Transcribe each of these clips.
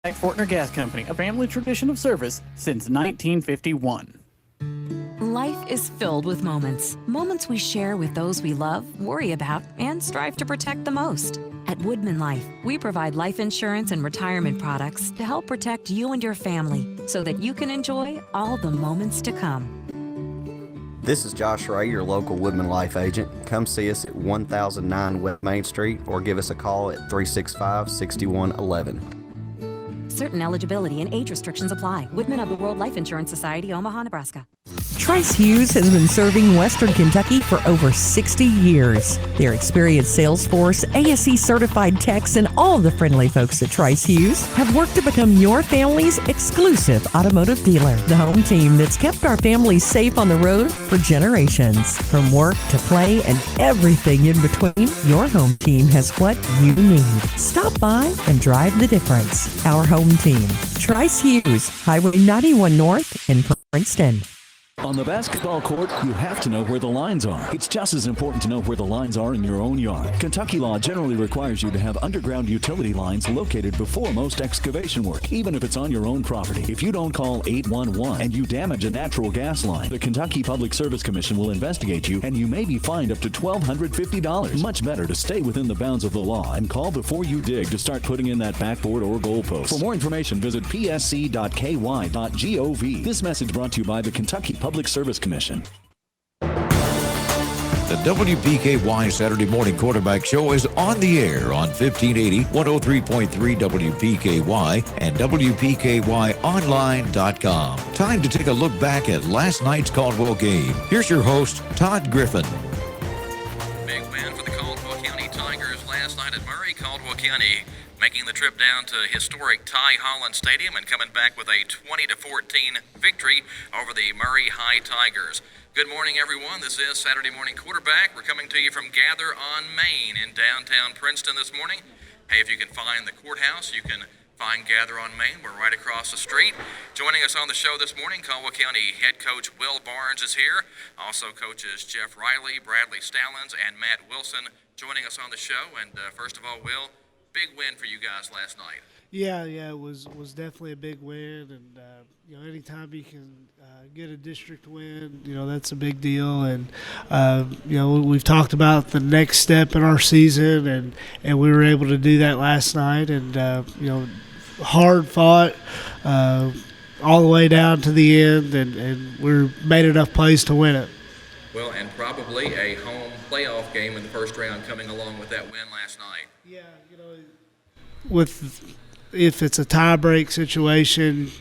Fortner Gas Company, a family tradition of service since 1951. Life is filled with moments. Moments we share with those we love, worry about, and strive to protect the most. At Woodman Life, we provide life insurance and retirement products to help protect you and your family so that you can enjoy all the moments to come. This is Josh Ray, your local Woodman Life agent. Come see us at 1009 West Main Street or give us a call at 365-6111. Certain eligibility and age restrictions apply. Woodman of the World Life Insurance Society, Omaha, Nebraska. Trice Hughes has been serving Western Kentucky for over 60 years. Their experienced sales force, ASE certified techs, and all the friendly folks at Trice Hughes have worked to become your family's exclusive automotive dealer. The home team that's kept our families safe on the road for generations. From work to play and everything in between, your home team has what you need. Stop by and drive the difference. Our home team, Trice Hughes, Highway 91 North in Princeton. On the basketball court, you have to know where the lines are. It's just as important to know where the lines are in your own yard. Kentucky law generally requires you to have underground utility lines located before most excavation work, even if it's on your own property. If you don't call 811 and you damage a natural gas line, the Kentucky Public Service Commission will investigate you and you may be fined up to $1,250. Much better to stay within the bounds of the law and call before you dig to start putting in that backboard or goalpost. For more information, visit psc.ky.gov. This message brought to you by the Kentucky Public Service Commission. The WPKY Saturday Morning Quarterback Show is on the air on 1580, 103.3 WPKY, and WPKYOnline.com. Time to take a look back at last night's Caldwell game. Here's your host, Todd Griffin. Big win for the Caldwell County Tigers last night at Murray. Caldwell County making the trip down to historic Ty Holland Stadium and coming back with a 20-14 victory over the Murray High Tigers. Good morning, everyone. This is Saturday Morning Quarterback. We're coming to you from Gather on Main in downtown Princeton this morning. Hey, if you can find the courthouse, you can find Gather on Main. We're right across the street. Joining us on the show this morning, Caldwell County head coach Will Barnes is here. Also coaches Jeff Riley, Bradley Stallings, and Matt Wilson joining us on the show. And first of all, Will, big win for you guys last night. Yeah, it was definitely a big win, and anytime you can get a district win, that's a big deal. And we've talked about the next step in our season, and we were able to do that last night. And hard fought all the way down to the end, and we made enough plays to win it. Well, and probably a home playoff game in the first round coming along with that win last night. Yeah, if it's a tie-break situation,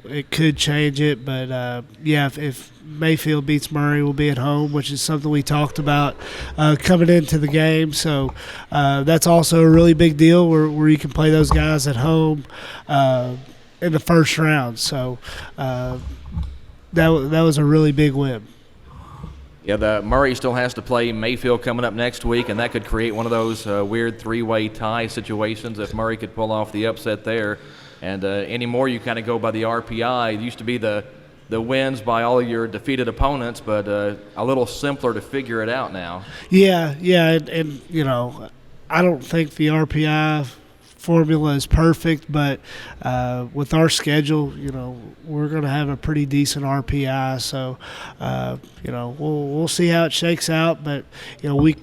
it could change it. But, if Mayfield beats Murray, we'll be at home, which is something we talked about coming into the game. So that's also a really big deal where you can play those guys at home in the first round. So that was a really big win. Yeah, the Murray still has to play Mayfield coming up next week, and that could create one of those weird three-way tie situations if Murray could pull off the upset there. And anymore, you kind of go by the RPI. It used to be the wins by all of your defeated opponents, but a little simpler to figure it out now. Yeah, and I don't think the RPI formula is perfect, but with our schedule, we're going to have a pretty decent RPI. So, we'll see how it shakes out. But we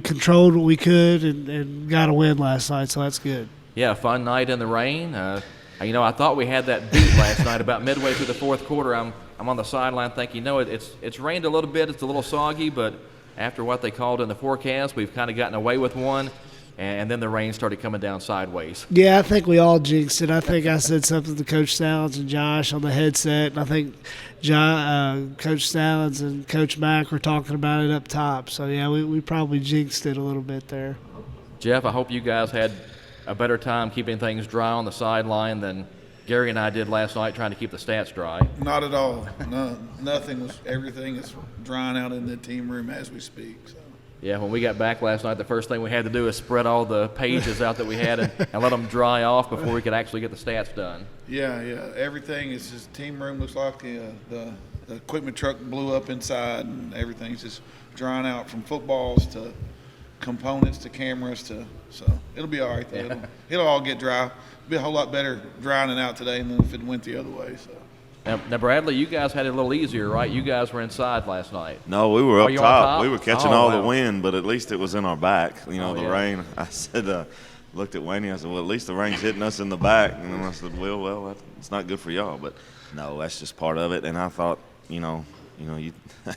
controlled what we could and got a win last night, so that's good. Yeah, fun night in the rain. I thought we had that beat last night. About midway through the fourth quarter, I'm on the sideline thinking, it's rained a little bit. It's a little soggy, but after what they called in the forecast, we've kind of gotten away with one. And then the rain started coming down sideways. Yeah, I think we all jinxed it. I think I said something to Coach Stallings and Josh on the headset, and I think Coach Stallings and Coach Mack were talking about it up top. So, yeah, we probably jinxed it a little bit there. Jeff, I hope you guys had a better time keeping things dry on the sideline than Gary and I did last night trying to keep the stats dry. Not at all. No, everything is drying out in the team room as we speak. So. Yeah, when we got back last night, the first thing we had to do is spread all the pages out that we had and let them dry off before we could actually get the stats done. Yeah. Everything is just team room looks like the equipment truck blew up inside, and everything's just drying out from footballs to components to cameras so it'll be all right though. It'll all get dry. It'll be a whole lot better drying it out today than if it went the other way. So. Now, Bradley, you guys had it a little easier, right? You guys were inside last night. No, we were up you on top. top. We were catching Oh, all wow. the wind, but at least it was in our back. You know, Oh, the yeah. rain. I said, looked at Wayne. I said, well, at least the rain's hitting us in the back. And then I said, well, it's not good for y'all. But no, that's just part of it. And I thought, I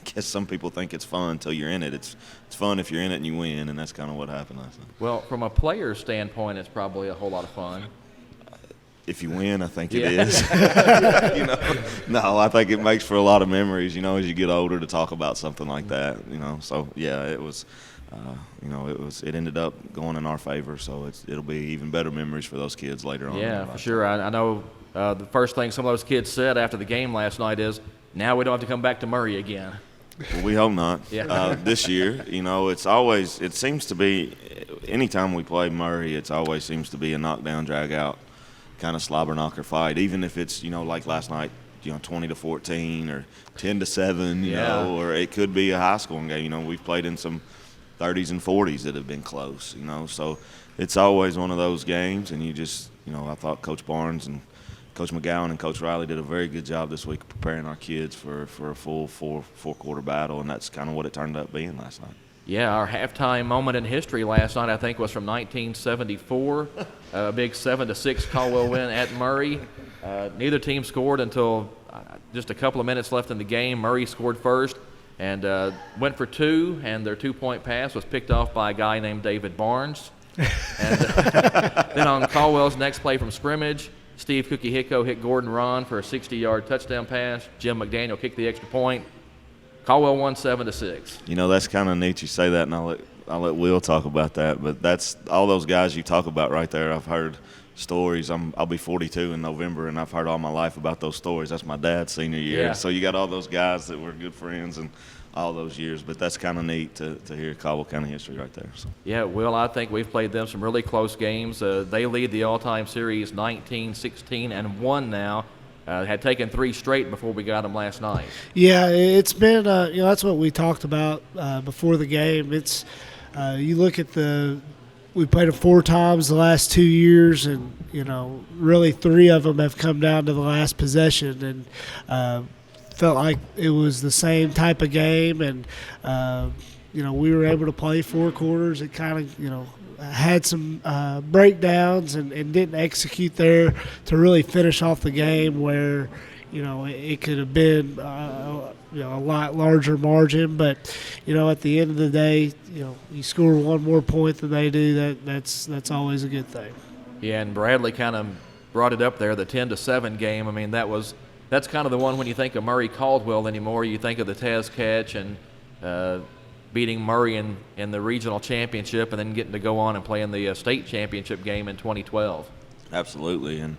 guess some people think it's fun until you're in it. It's fun if you're in it and you win, and that's kind of what happened last night. Well, from a player's standpoint, it's probably a whole lot of fun. If you win, I think it is. No, I think it makes for a lot of memories, as you get older to talk about something like that, So, yeah, it was, it ended up going in our favor, so it'll be even better memories for those kids later on. Yeah, for sure. I know the first thing some of those kids said after the game last night is, now we don't have to come back to Murray again. Well, we hope not. Yeah. This year, it seems to be, anytime we play Murray, it always seems to be a knockdown, drag out kind of slobber knocker fight, even if it's, like last night, 20-14 or 10-7, or it could be a high scoring game. We've played in some 30s and 40s that have been close, so it's always one of those games. And you just, I thought Coach Barnes and Coach McGowan and Coach Riley did a very good job this week preparing our kids for a full four-quarter battle, and that's kind of what it turned out being last night. Yeah, our halftime moment in history last night, I think, was from 1974, a big 7-6 Caldwell win at Murray. Neither team scored until just a couple of minutes left in the game. Murray scored first and went for two, and their two-point pass was picked off by a guy named David Barnes. And then on Caldwell's next play from scrimmage, Steve Cookie Hicko hit Gordon Ron for a 60-yard touchdown pass. Jim McDaniel kicked the extra point. Caldwell won 7-6. That's kind of neat you say that, and I'll let Will talk about that. But that's all those guys you talk about right there. I've heard stories. I'll be 42 in November, and I've heard all my life about those stories. That's my dad's senior year. Yeah. So you got all those guys that were good friends and all those years. But that's kind of neat to hear Caldwell County history right there. So. Yeah, Will, I think we've played them some really close games. They lead the all-time series 19-16 and won now. Had taken 3 straight before we got them last night. Yeah, it's been, that's what we talked about before the game. It's, you look at we played them 4 times the last 2 years, and, really 3 of them have come down to the last possession, and felt like it was the same type of game, and, we were able to play 4 quarters. It kind of, had some breakdowns and didn't execute there to really finish off the game where, it could have been, a lot larger margin. But, at the end of the day, you score 1 more point than they do, that's always a good thing. Yeah, and Bradley kind of brought it up there, the 10-7 game. I mean, that's kind of the one when you think of Murray Caldwell anymore, you think of the Tez catch and beating Murray in the regional championship and then getting to go on and play in the state championship game in 2012. Absolutely. And,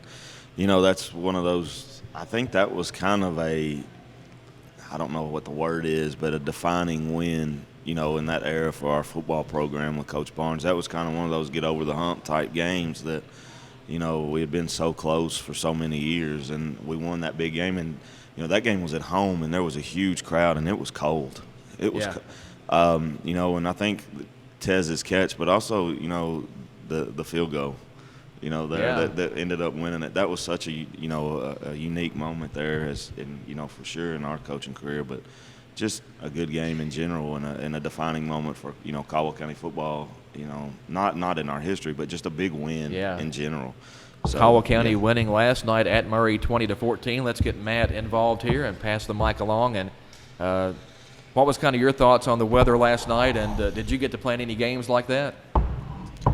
that's one of those, I think that was kind of I don't know what the word is, but a defining win, in that era for our football program with Coach Barnes. That was kind of one of those get over the hump type games that, we had been so close for so many years, and we won that big game. And, that game was at home, and there was a huge crowd, and it was cold. It was and I think Tez's catch, but also, the field goal, that ended up winning it. That was such a unique moment there, for sure in our coaching career, but just a good game in general and a defining moment for, Caldwell County football, not in our history, but just a big win in general. So, Caldwell County winning last night at Murray 20-14. Let's get Matt involved here and pass the mic along. And what was kind of your thoughts on the weather last night, and did you get to play in any games like that?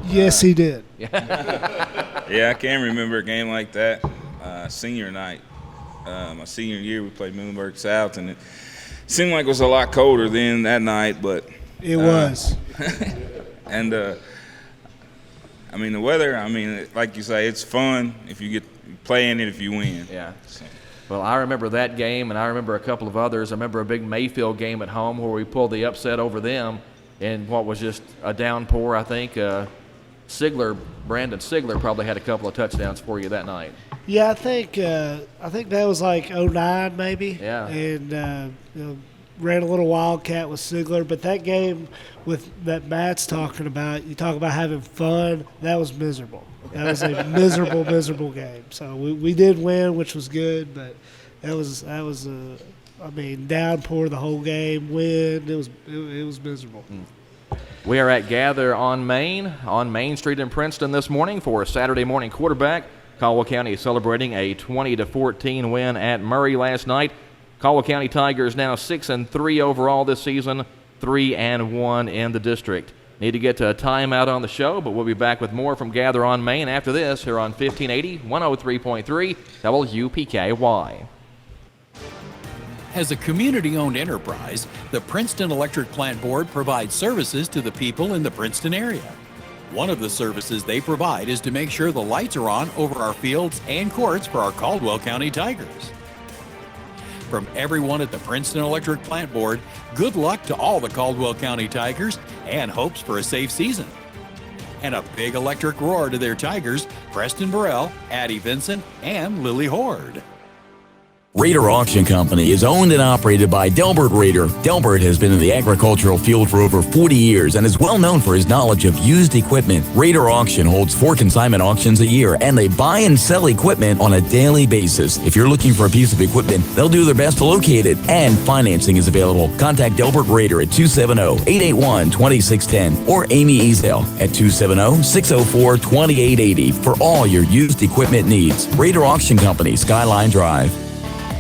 Yes, he did. Yeah, I can remember a game like that, senior night. My senior year, we played Muhlenberg South, and it seemed like it was a lot colder then that night, but it was. And the weather, like you say, it's fun if you get playing it if you win. Yeah. So. Well, I remember that game, and I remember a couple of others. I remember a big Mayfield game at home where we pulled the upset over them in what was just a downpour, I think. Brandon Sigler probably had a couple of touchdowns for you that night. Yeah, I think that was like 09 maybe. Yeah. And ran a little wildcat with Sigler, but that game that Matt's talking about, you talk about having fun, that was miserable. That was a miserable game. So we did win, which was good, but that was downpour the whole game, wind, it was miserable. We are at Gather on Main Street in Princeton this morning for a Saturday morning quarterback. Caldwell County celebrating a 20-14 win at Murray last night. Caldwell County Tigers now 6-3 overall this season, 3-1 in the district. Need to get to a timeout on the show, but we'll be back with more from Gather on Main after this here on 1580, 103.3 WPKY. As a community-owned enterprise, the Princeton Electric Plant Board provides services to the people in the Princeton area. One of the services they provide is to make sure the lights are on over our fields and courts for our Caldwell County Tigers. From everyone at the Princeton Electric Plant Board, good luck to all the Caldwell County Tigers and hopes for a safe season. And a big electric roar to their Tigers, Preston Burrell, Addie Vincent, and Lily Horde. Raider Auction Company is owned and operated by Delbert Raider. Delbert has been in the agricultural field for over 40 years and is well known for his knowledge of used equipment. Raider Auction holds 4 consignment auctions a year, and they buy and sell equipment on a daily basis. If you're looking for a piece of equipment, they'll do their best to locate it, and financing is available. Contact Delbert Raider at 270-881-2610 or Amy Ezel at 270-604-2880 for all your used equipment needs. Raider Auction Company, Skyline Drive.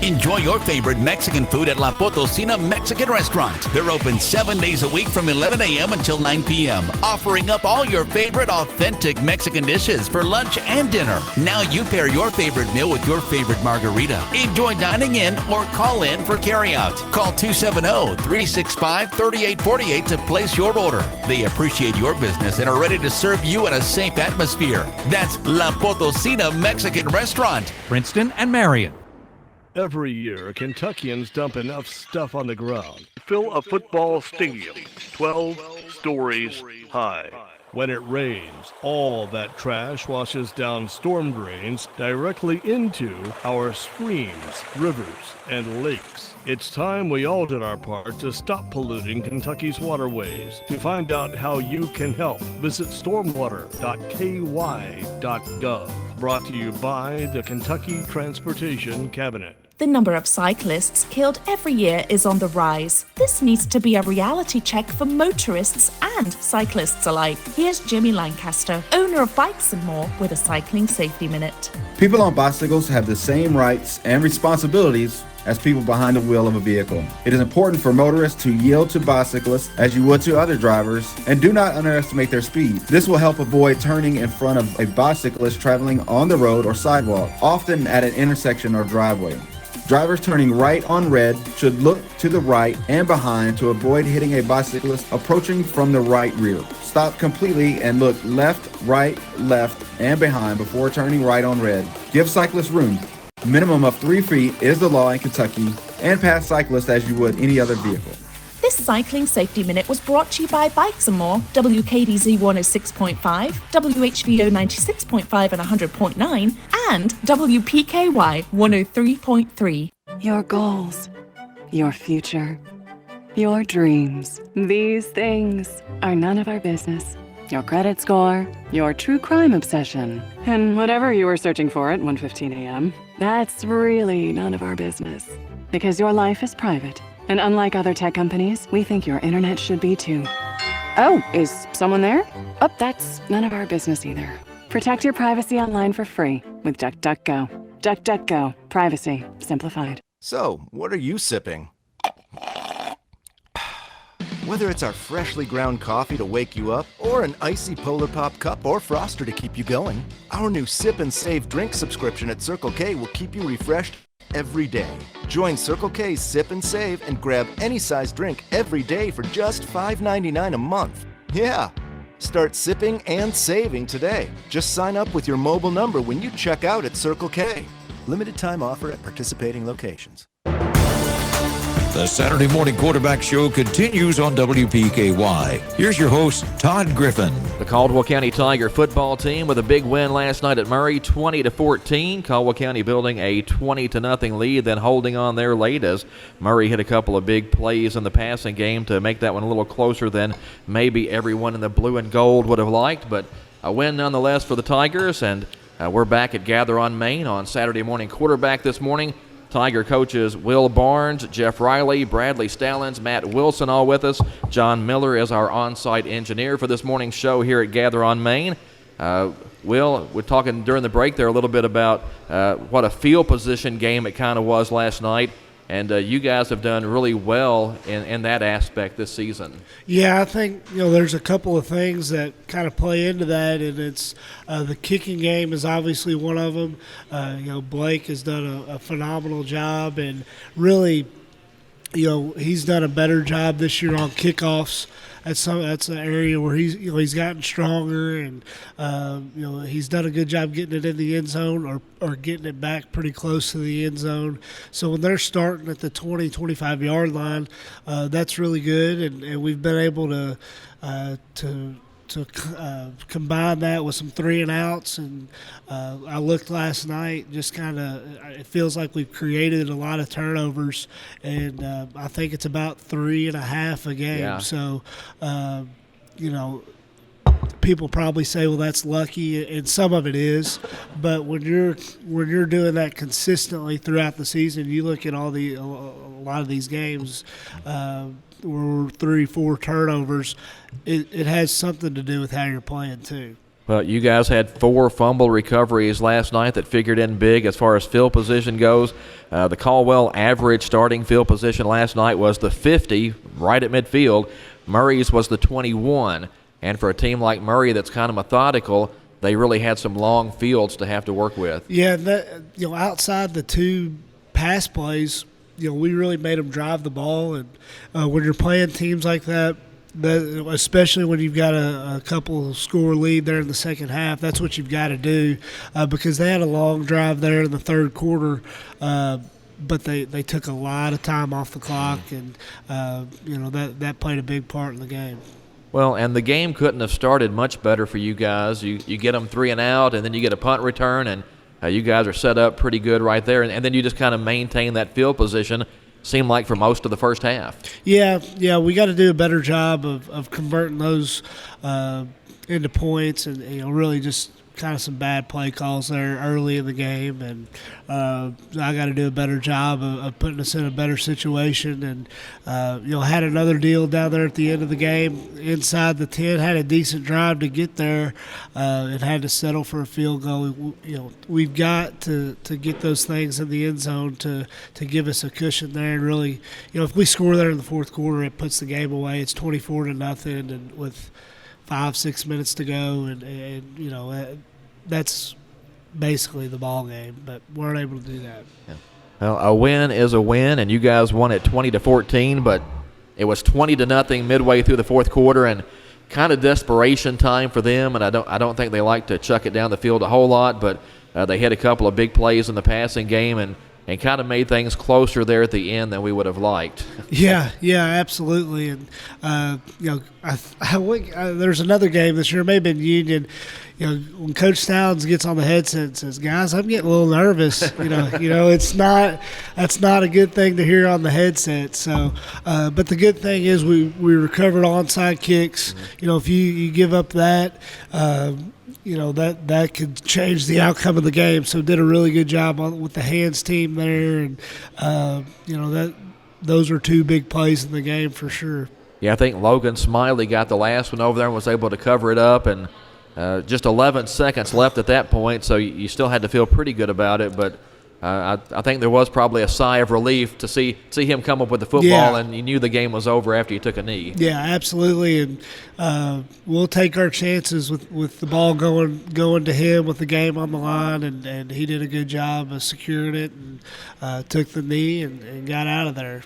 Enjoy your favorite Mexican food at La Potosina Mexican Restaurant. They're open 7 days a week from 11 a.m. until 9 p.m., offering up all your favorite authentic Mexican dishes for lunch and dinner. Now you pair your favorite meal with your favorite margarita. Enjoy dining in or call in for carryout. Call 270-365-3848 to place your order. They appreciate your business and are ready to serve you in a safe atmosphere. That's La Potosina Mexican Restaurant, Princeton and Marion. Every year, Kentuckians dump enough stuff on the ground to fill a football stadium 12 stories high. When it rains, all that trash washes down storm drains directly into our streams, rivers, and lakes. It's time we all did our part to stop polluting Kentucky's waterways. To find out how you can help, visit stormwater.ky.gov. Brought to you by the Kentucky Transportation Cabinet. The number of cyclists killed every year is on the rise. This needs to be a reality check for motorists and cyclists alike. Here's Jimmy Lancaster, owner of Bikes and More, with a Cycling Safety Minute. People on bicycles have the same rights and responsibilities as people behind the wheel of a vehicle. It is important for motorists to yield to bicyclists as you would to other drivers, and do not underestimate their speed. This will help avoid turning in front of a bicyclist traveling on the road or sidewalk, often at an intersection or driveway. Drivers turning right on red should look to the right and behind to avoid hitting a bicyclist approaching from the right rear. Stop completely and look left, left, and behind before turning right on red. Give cyclists room. Minimum of 3 feet is the law in Kentucky, and pass cyclists as you would any other vehicle. This Cycling Safety Minute was brought to you by Bikes and More, WKDZ 106.5, WHVO 96.5 and 100.9, and WPKY 103.3. Your goals, your future, your dreams. These things are none of our business. Your credit score, your true crime obsession, and whatever you were searching for at 1:15 a.m. That's really none of our business. Because your life is private. And unlike other tech companies, we think your internet should be too. Oh, is someone there? Oh, that's none of our business either. Protect your privacy online for free with DuckDuckGo. DuckDuckGo. Privacy simplified. So, what are you sipping? Whether it's our freshly ground coffee to wake you up, or an icy Polar Pop cup or Froster to keep you going, our new Sip and Save drink subscription at Circle K will keep you refreshed every day. Join Circle K's Sip and Save and grab any size drink every day for just $5.99 a month. Yeah! Start sipping and saving today. Just sign up with your mobile number when you check out at Circle K. Limited time offer at participating locations. The Saturday Morning Quarterback Show continues on WPKY. Here's your host, Todd Griffin. The Caldwell County Tiger football team with a big win last night at Murray, 20-14. Caldwell County building a 20-0 lead, then holding on there late as Murray hit a couple of big plays in the passing game to make that one a little closer than maybe everyone in the blue and gold would have liked. But a win nonetheless for the Tigers, and we're back at Gather on Main on Saturday Morning Quarterback this morning. Tiger coaches Will Barnes, Jeff Riley, Bradley Stallings, Matt Wilson all with us. John Miller is our on-site engineer for this morning's show here at Gather on Main. Will, we're talking during the break there a little bit about what a field position game it kind of was last night. And you guys have done really well in that aspect this season. Yeah, I think there's a couple of things that kind of play into that, and it's the kicking game is obviously one of them. Blake has done a phenomenal job, and really, he's done a better job this year on kickoffs. That's an area where he's gotten stronger, and he's done a good job getting it in the end zone or getting it back pretty close to the end zone. So when they're starting at the 20, 25-yard line, that's really good, and we've been able to combine that with some 3-and-outs, and I looked last night, just kind of it feels like we've created a lot of turnovers, and I think it's about 3.5 a game. Yeah. So people probably say, well, that's lucky, and some of it is, but when you're doing that consistently throughout the season, you look at a lot of these games or 3-4 turnovers, it has something to do with how you're playing too. Well, you guys had 4 fumble recoveries last night that figured in big as far as field position goes. The Caldwell average starting field position last night was the 50, right at midfield. Murray's was the 21. And for a team like Murray that's kind of methodical, they really had some long fields to have to work with. Yeah, outside the 2 pass plays, we really made them drive the ball. And when you're playing teams like that, especially when you've got a couple score lead there in the second half, that's what you've got to do because they had a long drive there in the third quarter, but they took a lot of time off the clock, and that played a big part in the game. Well, and the game couldn't have started much better for you guys. You get them 3 and out, and then you get a punt return, and you guys are set up pretty good right there. And then you just kind of maintain that field position, seemed like for most of the first half. Yeah, we got to do a better job of converting those into points, and really just kind of some bad play calls there early in the game, and I got to do a better job of putting us in a better situation. And had another deal down there at the end of the game inside the 10, had a decent drive to get there, and had to settle for a field goal. We've got to get those things in the end zone to give us a cushion there, and really, if we score there in the fourth quarter, it puts the game away. It's 24-0, and with 5-6 minutes to go, and that's basically the ball game, but weren't able to do that. Yeah. Well, a win is a win, and you guys won at 20-14, but it was 20-0 midway through the fourth quarter, and kind of desperation time for them. And I don't think they like to chuck it down the field a whole lot, but they had a couple of big plays in the passing game, and kind of made things closer there at the end than we would have liked. Yeah, absolutely. And there's another game this year, maybe in Union. When Coach Stallings gets on the headset and says, "Guys, I'm getting a little nervous," that's not a good thing to hear on the headset. So, but the good thing is we recovered onside kicks. Mm-hmm. If you give up that. That could change the outcome of the game. So did a really good job with the hands team there, and those are 2 big plays in the game for sure. Yeah, I think Logan Smiley got the last one over there and was able to cover it up, and just 11 seconds left at that point, so you still had to feel pretty good about it. But I think there was probably a sigh of relief to see him come up with the football, and you knew the game was over after you took a knee. Yeah, absolutely, and we'll take our chances with the ball going to him with the game on the line, and he did a good job of securing it and took the knee and got out of there.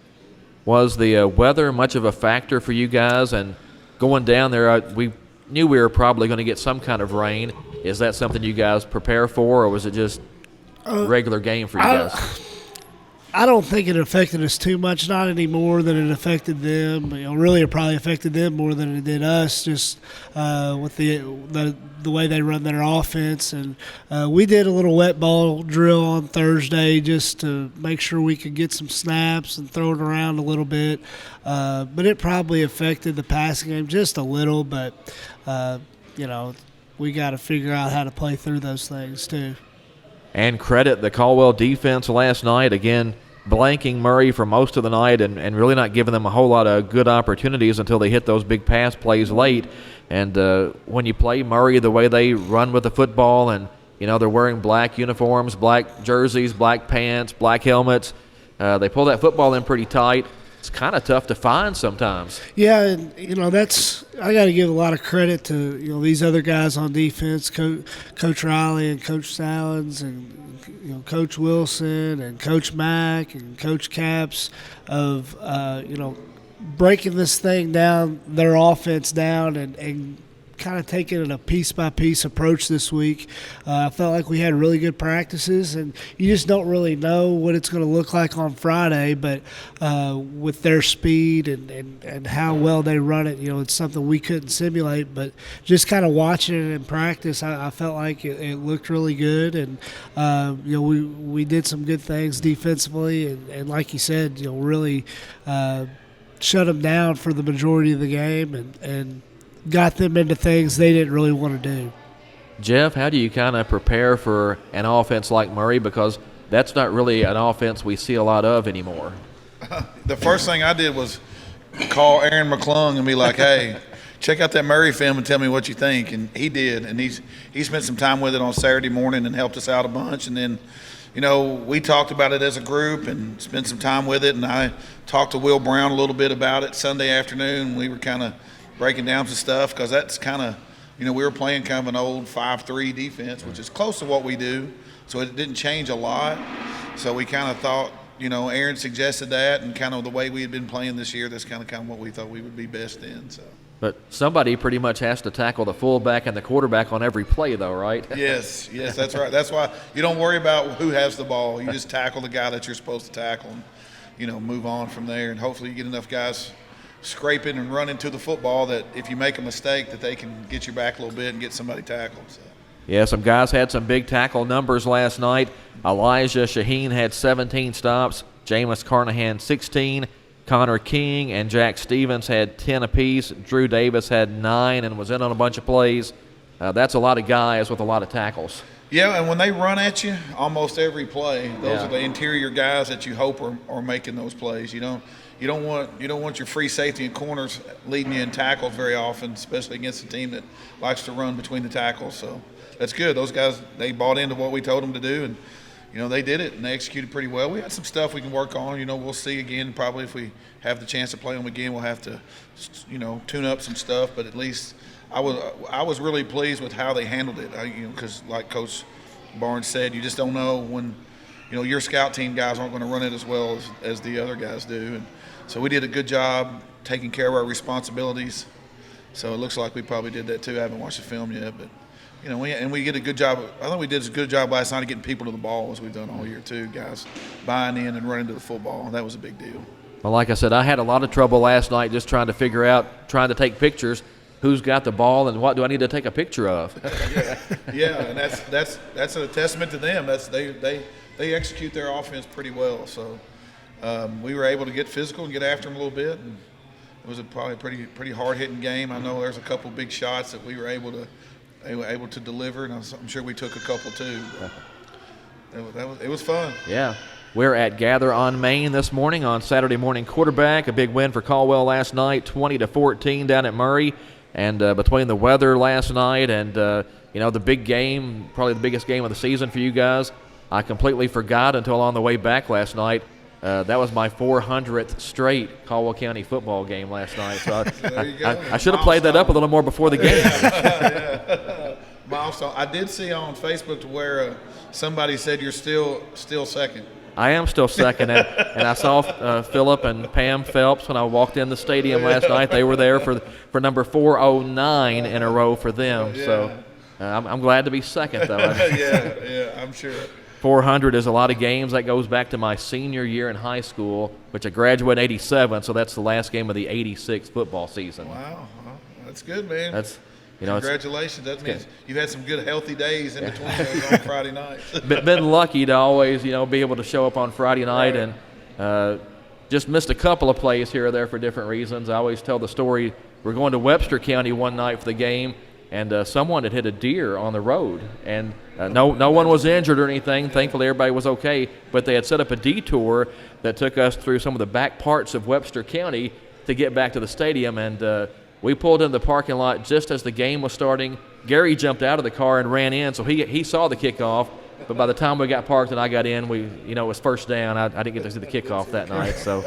Was the weather much of a factor for you guys? And going down there, we knew we were probably going to get some kind of rain. Is that something you guys prepare for, or was it just regular game for you guys? I don't think it affected us too much, not any more than it affected them. Really, it probably affected them more than it did us, just with the way they run their offense. And we did a little wet ball drill on Thursday just to make sure we could get some snaps and throw it around a little bit. But it probably affected the passing game just a little. But we got to figure out how to play through those things too. And credit the Caldwell defense last night, again, blanking Murray for most of the night and really not giving them a whole lot of good opportunities until they hit those big pass plays late. And when you play Murray the way they run with the football, and they're wearing black uniforms, black jerseys, black pants, black helmets, they pull that football in pretty tight. It's kind of tough to find sometimes. Yeah, and I got to give a lot of credit to these other guys on defense, Coach Riley and Coach Sallins and Coach Wilson and Coach Mack and Coach Capps of breaking this thing down, their offense down, and kind of taking it a piece-by-piece approach this week. I felt like we had really good practices, and you just don't really know what it's going to look like on Friday, but with their speed and how well they run it, it's something we couldn't simulate, but just kind of watching it in practice, I felt like it looked really good, and we did some good things defensively, and like you said, really shut them down for the majority of the game and got them into things they didn't really want to do. Jeff, how do you kind of prepare for an offense like Murray? Because that's not really an offense we see a lot of anymore. The first thing I did was call Aaron McClung and be like, hey, check out that Murray film and tell me what you think. And he did. And he spent some time with it on Saturday morning and helped us out a bunch. And then, we talked about it as a group and spent some time with it. And I talked to Will Brown a little bit about it Sunday afternoon. We were kind of breaking down some stuff because that's kind of, we were playing kind of an old 5-3 defense, which is close to what we do. So it didn't change a lot. So we kind of thought, Aaron suggested that, and kind of the way we had been playing this year, that's kind of what we thought we would be best in. So. But somebody pretty much has to tackle the fullback and the quarterback on every play, though, right? Yes, that's right. That's why you don't worry about who has the ball. You just tackle the guy that you're supposed to tackle and, move on from there. And hopefully you get enough guys scraping and running to the football that if you make a mistake that they can get you back a little bit and get somebody tackled. So. Yeah, some guys had some big tackle numbers last night. Elijah Shaheen had 17 stops, Jameis Carnahan 16, Connor King and Jack Stevens had 10 apiece, Drew Davis had 9 and was in on a bunch of plays. That's a lot of guys with a lot of tackles. Yeah, and when they run at you almost every play, those are the interior guys that you hope are making those plays. You don't want your free safety and corners leading you in tackles very often, especially against a team that likes to run between the tackles. So that's good. Those guys, they bought into what we told them to do, and they did it and they executed pretty well. We had some stuff we can work on. We'll see again. Probably if we have the chance to play them again, we'll have to, tune up some stuff. But at least I was really pleased with how they handled it. Because like Coach Barnes said, you just don't know when. Your scout team guys aren't going to run it as well as the other guys do. And so we did a good job taking care of our responsibilities. So it looks like we probably did that too. I haven't watched the film yet, but we did a good job. I think we did a good job last night of getting people to the ball as we've done all year too. Guys buying in and running to the football. That was a big deal. Well, like I said, I had a lot of trouble last night just trying to take pictures. Who's got the ball and what do I need to take a picture of? yeah, and that's a testament to them. They execute their offense pretty well. So we were able to get physical and get after them a little bit. And it was probably a pretty hard-hitting game. I know there's a couple big shots that we were able to deliver, and I'm sure we took a couple too. It was fun. Yeah. We're at Gather on Main this morning on Saturday Morning Quarterback. A big win for Caldwell last night, 20-14 down at Murray. And between the weather last night and, the big game, probably the biggest game of the season for you guys, I completely forgot until on the way back last night. That was my 400th straight Caldwell County football game last night. So I should have played that up a little more before the game. Yeah. Milestone. I did see on Facebook to where somebody said you're still second. I am still second, and I saw Philip and Pam Phelps when I walked in the stadium last night. They were there for number 409 in a row for them. Yeah. So I'm glad to be second, though. yeah, I'm sure. 400 is a lot of games. That goes back to my senior year in high school, which I graduated in 87, so that's the last game of the 86 football season. Wow. That's good, man. That's, congratulations. That means you've had some good, healthy days in between those on Friday nights. Been lucky to always, be able to show up on Friday night, and just missed a couple of plays here or there for different reasons. I always tell the story. We're going to Webster County one night for the game, and someone had hit a deer on the road, and no one was injured or anything. Thankfully, everybody was okay, but they had set up a detour that took us through some of the back parts of Webster County to get back to the stadium, and we pulled into the parking lot just as the game was starting. Gary jumped out of the car and ran in, so he saw the kickoff. But by the time we got parked and I got in, it was first down. I didn't get to see the kickoff that night. So,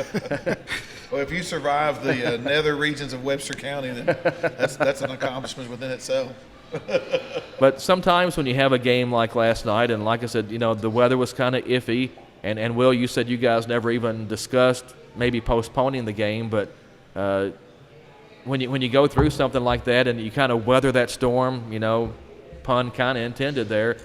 well, if you survive the nether regions of Webster County, then that's an accomplishment within itself. But sometimes when you have a game like last night, and like I said, the weather was kind of iffy, and Will, you said you guys never even discussed maybe postponing the game, but when you go through something like that and you kind of weather that storm, pun kind of intended there,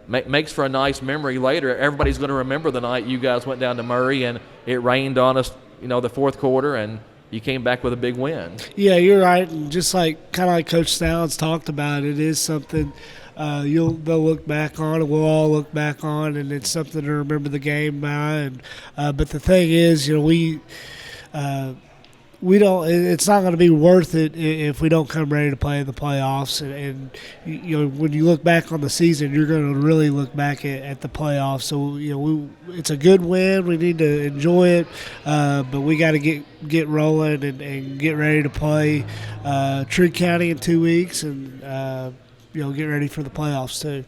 makes for a nice memory later. Everybody's going to remember the night you guys went down to Murray and it rained on us, the fourth quarter, and you came back with a big win. Yeah, you're right. And just kind of like Coach Stallings talked about, it is something they'll look back on, and we'll all look back on, and it's something to remember the game by. And but the thing is, we don't. It's not going to be worth it if we don't come ready to play in the playoffs. And when you look back on the season, you're going to really look back at the playoffs. So it's a good win. We need to enjoy it, but we got to get rolling and get ready to play Trigg County in 2 weeks, and get ready for the playoffs too.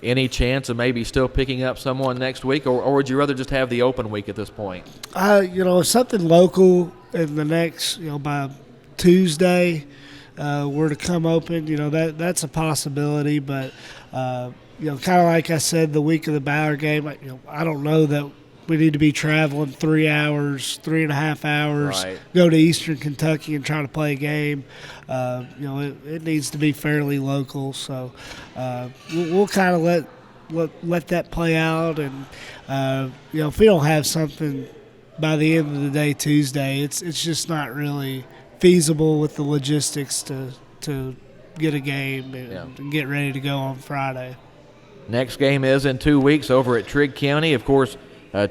Any chance of maybe still picking up someone next week, or would you rather just have the open week at this point? Something local in the next, by Tuesday, were to come open, that's a possibility. But, kind of like I said, the week of the Ballard game, I don't know that we need to be traveling 3.5 hours, right, go to Eastern Kentucky and try to play a game. It needs to be fairly local. So we'll kind of let that play out. And, if we don't have something by the end of the day Tuesday, it's just not really feasible with the logistics to get a game and get ready to go on Friday. Next game is in 2 weeks over at Trigg County. Of course,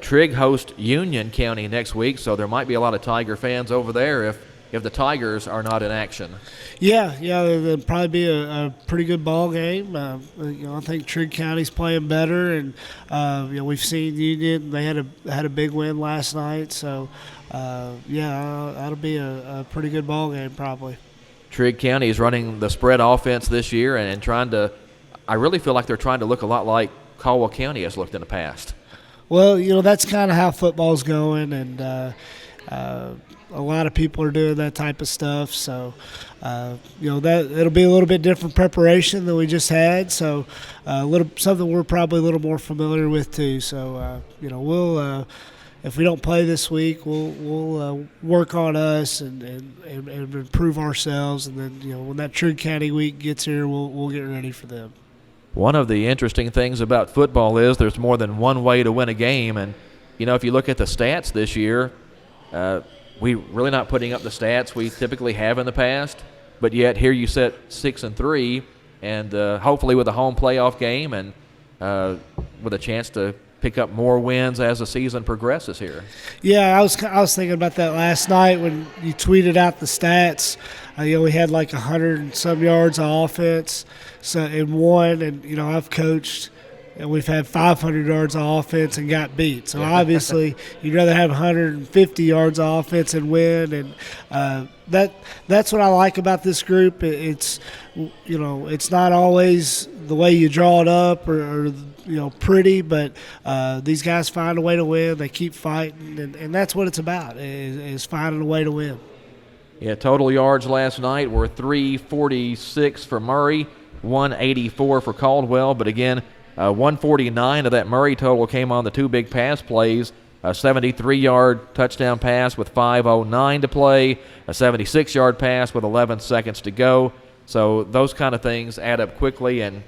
Trigg hosts Union County next week, so there might be a lot of Tiger fans over there if the Tigers are not in action. Yeah, there'll probably be a pretty good ball game. I think Trigg County's playing better, and we've seen Union. They had a big win last night, so that'll be a pretty good ball game probably. Trigg County is running the spread offense this year and trying to. I really feel like they're trying to look a lot like Caldwell County has looked in the past. Well, that's kind of how football's going, and a lot of people are doing that type of stuff. So, that it'll be a little bit different preparation than we just had. So, something we're probably a little more familiar with too. So, we'll if we don't play this week, we'll work on us and improve ourselves, and then when that Trigg County week gets here, we'll get ready for them. One of the interesting things about football is there's more than one way to win a game. And, if you look at the stats this year, we really not putting up the stats we typically have in the past. But yet here you sit 6-3, and hopefully with a home playoff game and with a chance to pick up more wins as the season progresses here. Yeah, I was thinking about that last night when you tweeted out the stats. We had like 100 and some yards of offense in one, and I've coached and we've had 500 yards of offense and got beat. So obviously you'd rather have 150 yards of offense and win, and that's what I like about this group. It's not always the way you draw it up or pretty, but these guys find a way to win. They keep fighting, and that's what it's about, is finding a way to win. Yeah, total yards last night were 346 for Murray, 184 for Caldwell, but again, 149 of that Murray total came on the two big pass plays, a 73-yard touchdown pass with 5:09 to play, a 76-yard pass with 11 seconds to go. So those kind of things add up quickly, and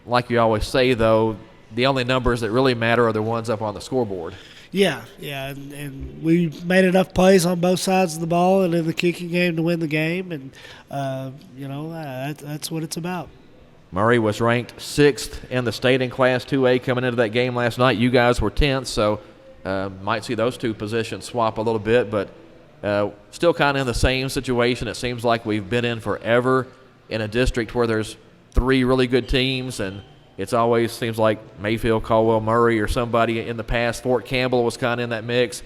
like you always say, though, the only numbers that really matter are the ones up on the scoreboard. Yeah, and we made enough plays on both sides of the ball and in the kicking game to win the game, and that's what it's about. Murray was ranked 6th in the state in Class 2A coming into that game last night. You guys were 10th, so might see those two positions swap a little bit, but still kind of in the same situation. It seems like we've been in forever in a district where there's 3 really good teams, and it's always seems like Mayfield, Caldwell, Murray, or somebody in the past. Fort Campbell was kind of in that mix.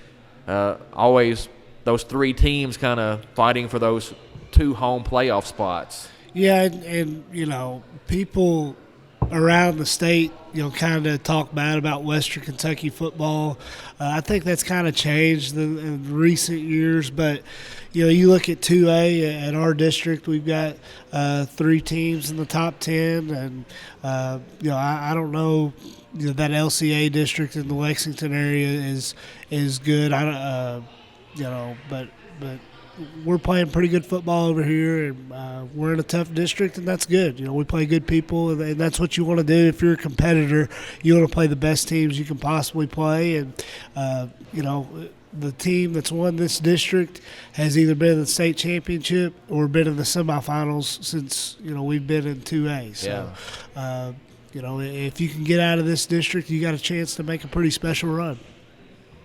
Always those 3 teams kind of fighting for those 2 home playoff spots. Yeah, and people around the state, kind of talk bad about Western Kentucky football. I think that's kind of changed in recent years, but you look at 2A at our district, we've got 3 teams in the top 10, and I don't know that LCA district in the Lexington area is good. But we're playing pretty good football over here, and we're in a tough district, and that's good. We play good people, and that's what you want to do. If you're a competitor, you want to play the best teams you can possibly play, and the team that's won this district has either been in the state championship or been in the semifinals since we've been in 2A. So, if you can get out of this district, you got a chance to make a pretty special run.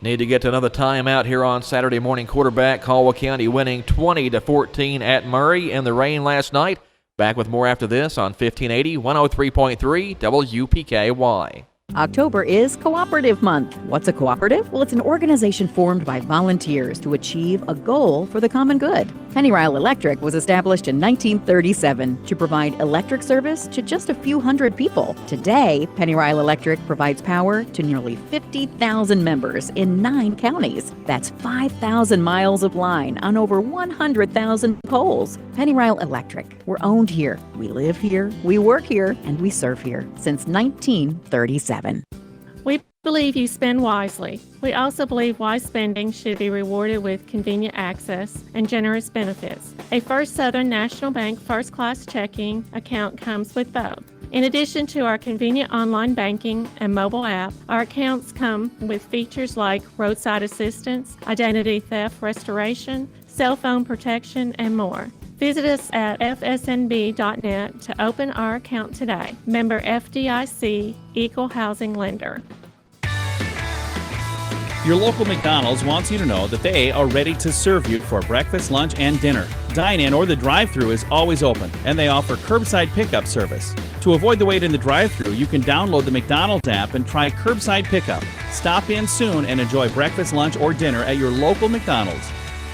Need to get to another timeout here on Saturday morning quarterback. Caldwell County winning 20-14 at Murray in the rain last night. Back with more after this on 1580, 103.3 WPKY. October is Cooperative Month. What's a cooperative? Well, it's an organization formed by volunteers to achieve a goal for the common good. Pennyrile Electric was established in 1937 to provide electric service to just a few hundred people. Today, Pennyrile Electric provides power to nearly 50,000 members in 9 counties. That's 5,000 miles of line on over 100,000 poles. Pennyrile Electric. We're owned here. We live here. We work here. And we serve here since 1937. We believe you spend wisely. We also believe wise spending should be rewarded with convenient access and generous benefits. A First Southern National Bank first-class checking account comes with both. In addition to our convenient online banking and mobile app, our accounts come with features like roadside assistance, identity theft restoration, cell phone protection, and more. Visit us at fsnb.net to open our account today. Member FDIC, Equal Housing Lender. Your local McDonald's wants you to know that they are ready to serve you for breakfast, lunch, and dinner. Dine-in or the drive-thru is always open, and they offer curbside pickup service. To avoid the wait in the drive-thru, you can download the McDonald's app and try curbside pickup. Stop in soon and enjoy breakfast, lunch, or dinner at your local McDonald's.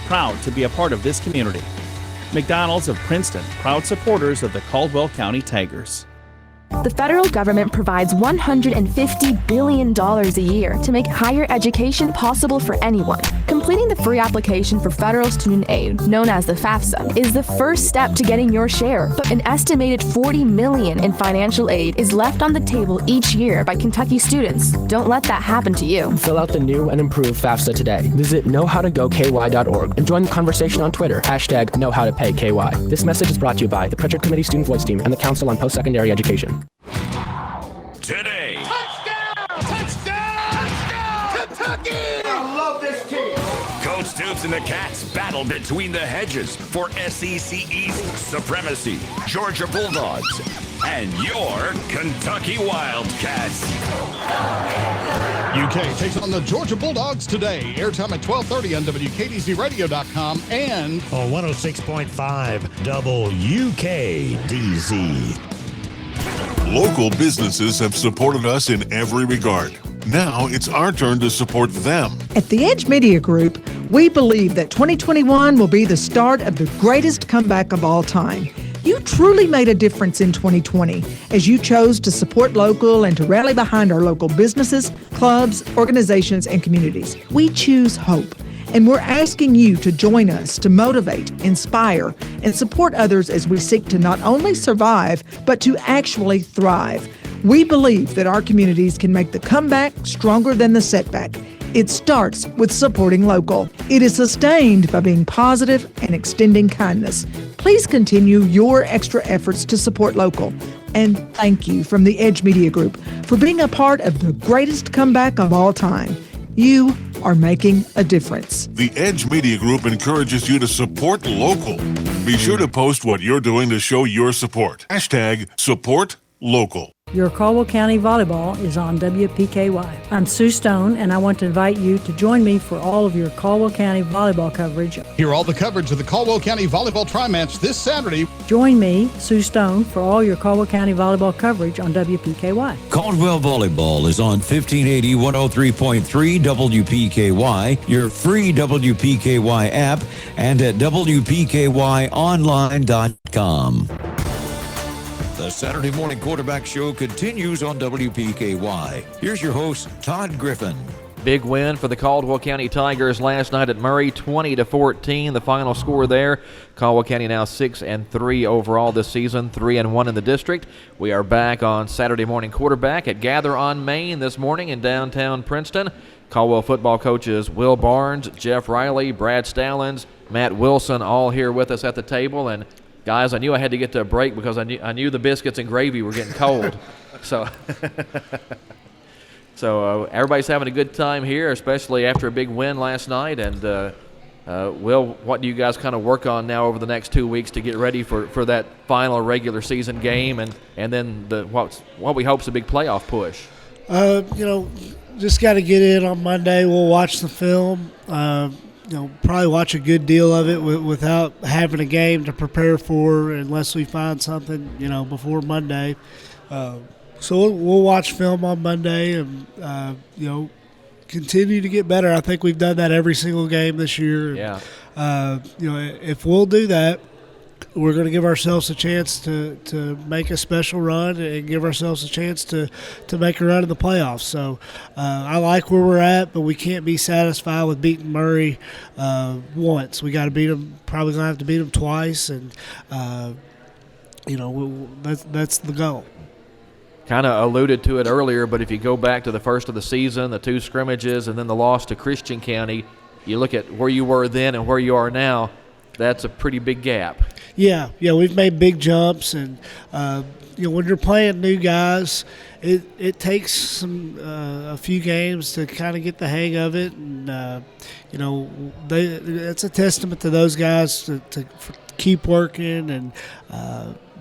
Proud to be a part of this community. McDonald's of Princeton, proud supporters of the Caldwell County Tigers. The federal government provides $150 billion a year to make higher education possible for anyone. Completing the free application for federal student aid, known as the FAFSA, is the first step to getting your share. But an estimated $40 million in financial aid is left on the table each year by Kentucky students. Don't let that happen to you. Fill out the new and improved FAFSA today. Visit knowhowtogoky.org and join the conversation on Twitter, #KnowHowToPayKY. This message is brought to you by the Pritchard Committee Student Voice Team and the Council on Post-Secondary Education. Today. Touchdown! Kentucky! I love this team. Coach Stoops and the Cats battle between the hedges for SEC East supremacy. Georgia Bulldogs and your Kentucky Wildcats. UK takes on the Georgia Bulldogs today. Airtime at 12:30 on WKDZRadio.com and on 106.5 WKDZ. Local businesses have supported us in every regard. Now it's our turn to support them. At the Edge Media Group, we believe that 2021 will be the start of the greatest comeback of all time. You truly made a difference in 2020 as you chose to support local and to rally behind our local businesses, clubs, organizations, and communities. We choose hope. And we're asking you to join us to motivate, inspire, and support others as we seek to not only survive, but to actually thrive. We believe that our communities can make the comeback stronger than the setback. It starts with supporting local. It is sustained by being positive and extending kindness. Please continue your extra efforts to support local. And thank you from the Edge Media Group for being a part of the greatest comeback of all time. You are making a difference. The Edge Media Group encourages you to support local. Be sure to post what you're doing to show your support. Hashtag support local. Your Caldwell County Volleyball is on WPKY. I'm Sue Stone, and I want to invite you to join me for all of your Caldwell County volleyball coverage. Hear all the coverage of the Caldwell County Volleyball Tri-Match this Saturday. Join me, Sue Stone, for all your Caldwell County volleyball coverage on WPKY. Caldwell Volleyball is on 1580 103.3 WPKY, your free WPKY app, and at WPKYonline.com. The Saturday Morning Quarterback Show continues on WPKY. Here's your host, Todd Griffin. Big win for the Caldwell County Tigers last night at Murray, 20-14. The final score there. Caldwell County now 6-3 overall this season, 3-1 in the district. We are back on Saturday Morning Quarterback at Gather on Main this morning in downtown Princeton. Caldwell football coaches Will Barnes, Jeff Riley, Brad Stallings, Matt Wilson, all here with us at the table. And guys, I knew I had to get to a break because I knew the biscuits and gravy were getting cold. So everybody's having a good time here, especially after a big win last night. And Will, what do you guys kind of work on now over the next 2 weeks to get ready for that final regular season game and then what we hope is a big playoff push? Just got to get in on Monday. We'll watch the film. Probably watch a good deal of it without having a game to prepare for unless we find something, before Monday. So we'll watch film on Monday and, continue to get better. I think we've done that every single game this year. Yeah. If we'll do that, we're going to give ourselves a chance to make a special run and give ourselves a chance to make a run in the playoffs. So I like where we're at, but we can't be satisfied with beating Murray once. We got to beat them. Probably going to have to beat them twice, and that's the goal. Kind of alluded to it earlier, but if you go back to the first of the season, the 2 scrimmages, and then the loss to Christian County, you look at where you were then and where you are now, that's a pretty big gap. Yeah, we've made big jumps, and when you're playing new guys, it takes a few games to kind of get the hang of it, and it's a testament to those guys to keep working, and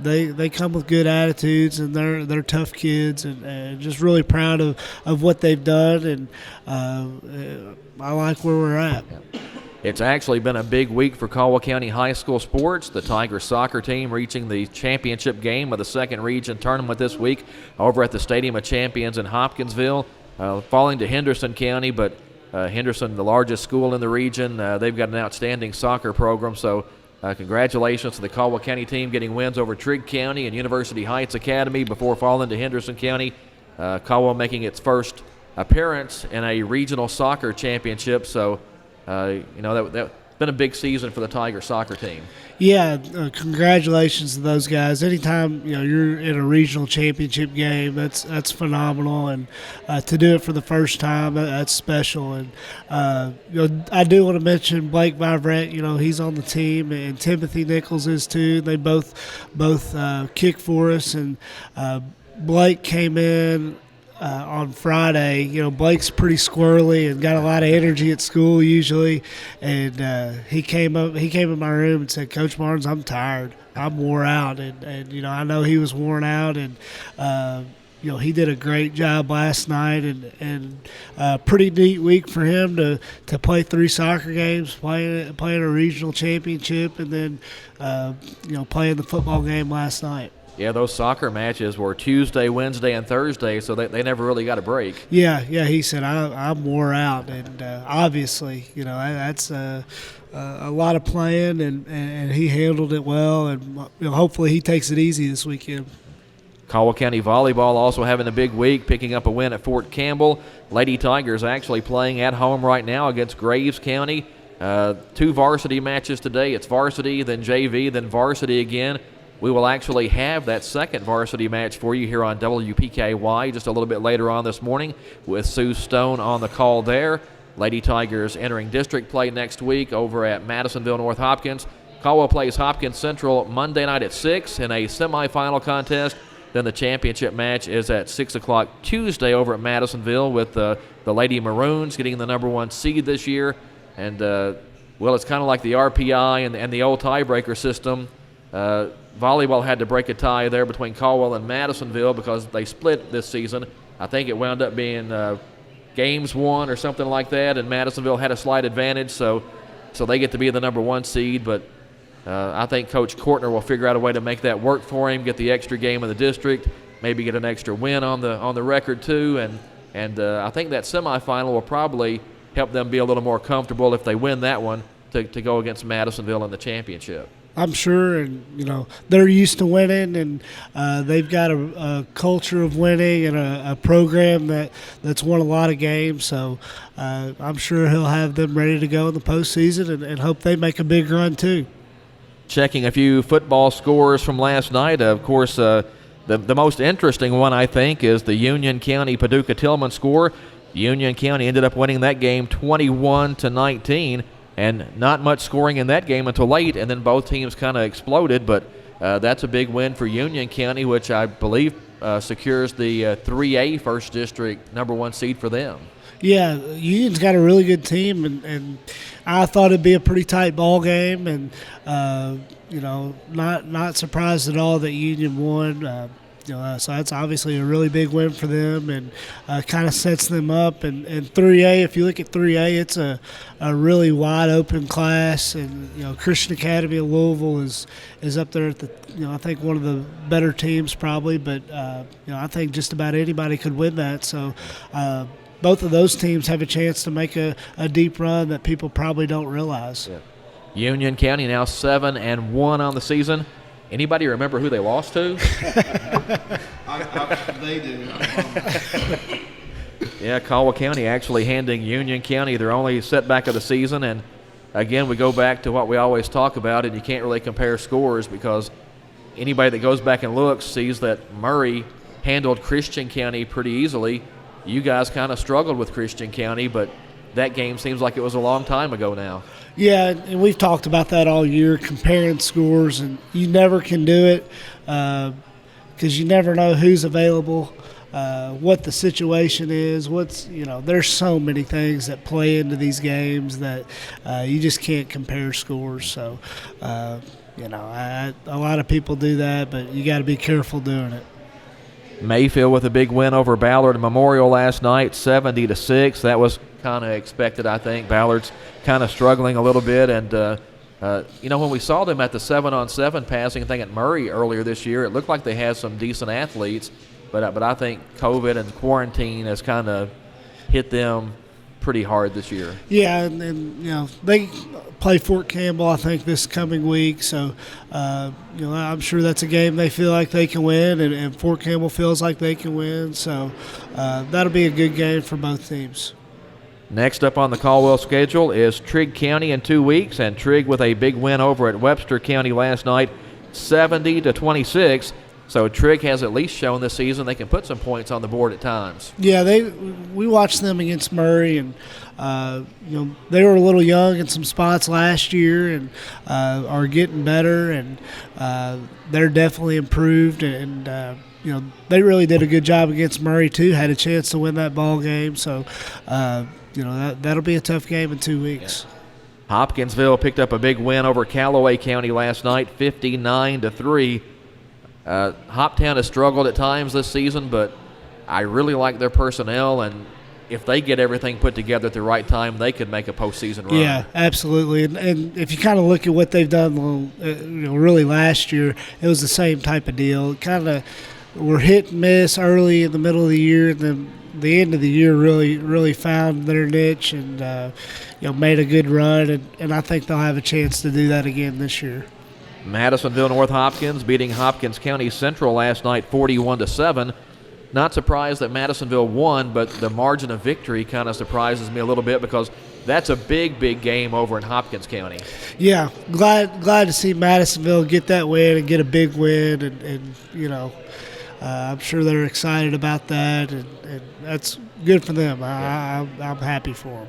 they come with good attitudes, and they're tough kids, and just really proud of what they've done, and I like where we're at. It's actually been a big week for Caldwell County High School sports. The Tigers soccer team reaching the championship game of the second region tournament this week over at the Stadium of Champions in Hopkinsville, falling to Henderson County, but Henderson, the largest school in the region, they've got an outstanding soccer program, so congratulations to the Caldwell County team getting wins over Trigg County and University Heights Academy before falling to Henderson County. Caldwell making its first appearance in a regional soccer championship, so that's been a big season for the Tiger soccer team. Yeah, congratulations to those guys. Anytime you're in a regional championship game, that's phenomenal, and to do it for the first time, that's special. And I do want to mention Blake Vivrette. He's on the team, and Timothy Nichols is too. They both kick for us, and Blake came in on Friday. Blake's pretty squirrely and got a lot of energy at school usually, and he came in my room and said, "Coach Barnes, I'm tired. I'm wore out," and I know he was worn out, and he did a great job last night, and pretty neat week for him to play 3 soccer games, playing a regional championship, and then playing the football game last night. Yeah, those soccer matches were Tuesday, Wednesday, and Thursday, so they never really got a break. Yeah, he said, I'm wore out, and obviously, that's a lot of playing, and he handled it well, and hopefully he takes it easy this weekend. Caldwell County Volleyball also having a big week, picking up a win at Fort Campbell. Lady Tigers actually playing at home right now against Graves County. 2 varsity matches today. It's varsity, then JV, then varsity again. We will actually have that second varsity match for you here on WPKY just a little bit later on this morning with Sue Stone on the call there. Lady Tigers entering district play next week over at Madisonville North Hopkins. Caldwell plays Hopkins Central Monday night at 6 in a semifinal contest Then the championship match is at 6 o'clock Tuesday over at Madisonville with the Lady Maroons getting the number 1 seed this year. And, well, it's kind of like the RPI and the old tiebreaker system. Volleyball had to break a tie there between Caldwell and Madisonville because they split this season. I think it wound up being games won or something like that, and Madisonville had a slight advantage, so they get to be the number 1 seed. But I think Coach Kortner will figure out a way to make that work for him, get the extra game in the district, maybe get an extra win on the record too, and I think that semifinal will probably help them be a little more comfortable if they win that one to go against Madisonville in the championship. I'm sure, and they're used to winning, and they've got a culture of winning and a program that's won a lot of games. So I'm sure he'll have them ready to go in the postseason, and hope they make a big run too. Checking a few football scores from last night, of course, the most interesting one I think is the Union County Paducah Tillman score. Union County ended up winning that game 21-19. And not much scoring in that game until late, and then both teams kind of exploded. But that's a big win for Union County, which I believe secures the 3A First District number 1 seed for them. Yeah, Union's got a really good team, and I thought it'd be a pretty tight ball game, and not surprised at all that Union won. So that's obviously a really big win for them, and kind of sets them up. And 3A, if you look at 3A, it's a really wide open class, and Christian Academy of Louisville is up there at the I think one of the better teams probably, but I think just about anybody could win that. So both of those teams have a chance to make a deep run that people probably don't realize. Yeah. Union County now 7-1 on the season. Anybody remember who they lost to? They do. Yeah, Caldwell County actually handing Union County their only setback of the season. And, again, we go back to what we always talk about, and you can't really compare scores because anybody that goes back and looks sees that Murray handled Christian County pretty easily. You guys kind of struggled with Christian County, but that game seems like it was a long time ago now. Yeah, and we've talked about that all year, comparing scores, and you never can do it because you never know who's available, what the situation is, there's so many things that play into these games that you just can't compare scores. So, a lot of people do that, but you got to be careful doing it. Mayfield with a big win over Ballard Memorial last night, 70-6. That was kind of expected, I think. Ballard's kind of struggling a little bit, and when we saw them at the 7-on-7 passing thing at Murray earlier this year, it looked like they had some decent athletes, but I think COVID and quarantine has kind of hit them pretty hard this year. Yeah, and they play Fort Campbell, I think, this coming week. So, I'm sure that's a game they feel like they can win, and Fort Campbell feels like they can win. So, that'll be a good game for both teams. Next up on the Caldwell schedule is Trigg County in 2 weeks, and Trigg with a big win over at Webster County last night, 70-26. So Trigg has at least shown this season they can put some points on the board at times. Yeah, we watched them against Murray, and they were a little young in some spots last year, and are getting better, and they're definitely improved, and they really did a good job against Murray too. Had a chance to win that ball game, so that'll be a tough game in 2 weeks. Hopkinsville picked up a big win over Callaway County last night, 59-3. Hoptown has struggled at times this season, but I really like their personnel, and if they get everything put together at the right time, they could make a postseason run. Yeah, absolutely. And if you kind of look at what they've done, really last year, it was the same type of deal. Kind of were hit and miss early in the middle of the year, and then the end of the year really found their niche and made a good run, and I think they'll have a chance to do that again this year. Madisonville North Hopkins beating Hopkins County Central last night 41-7. Not surprised that Madisonville won, but the margin of victory kind of surprises me a little bit because that's a big game over in Hopkins County. Yeah, glad to see Madisonville get that win and get a big win, and I'm sure they're excited about that, and that's good for them. I'm happy for them.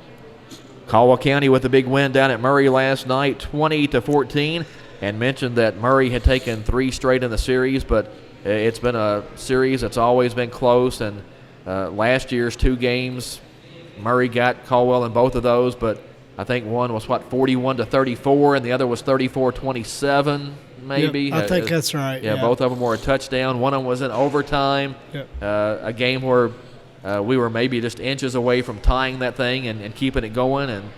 Caldwell County with a big win down at Murray last night, 20-14, and mentioned that Murray had taken 3 straight in the series, but it's been a series that's always been close, and last year's 2 games, Murray got Caldwell in both of those, but I think one was 41-34, and the other was 34-27, maybe. Yep, I think that's right. Yeah, both of them were a touchdown. One of them was in overtime. Yep. A game where we were maybe just inches away from tying that thing and keeping it going. And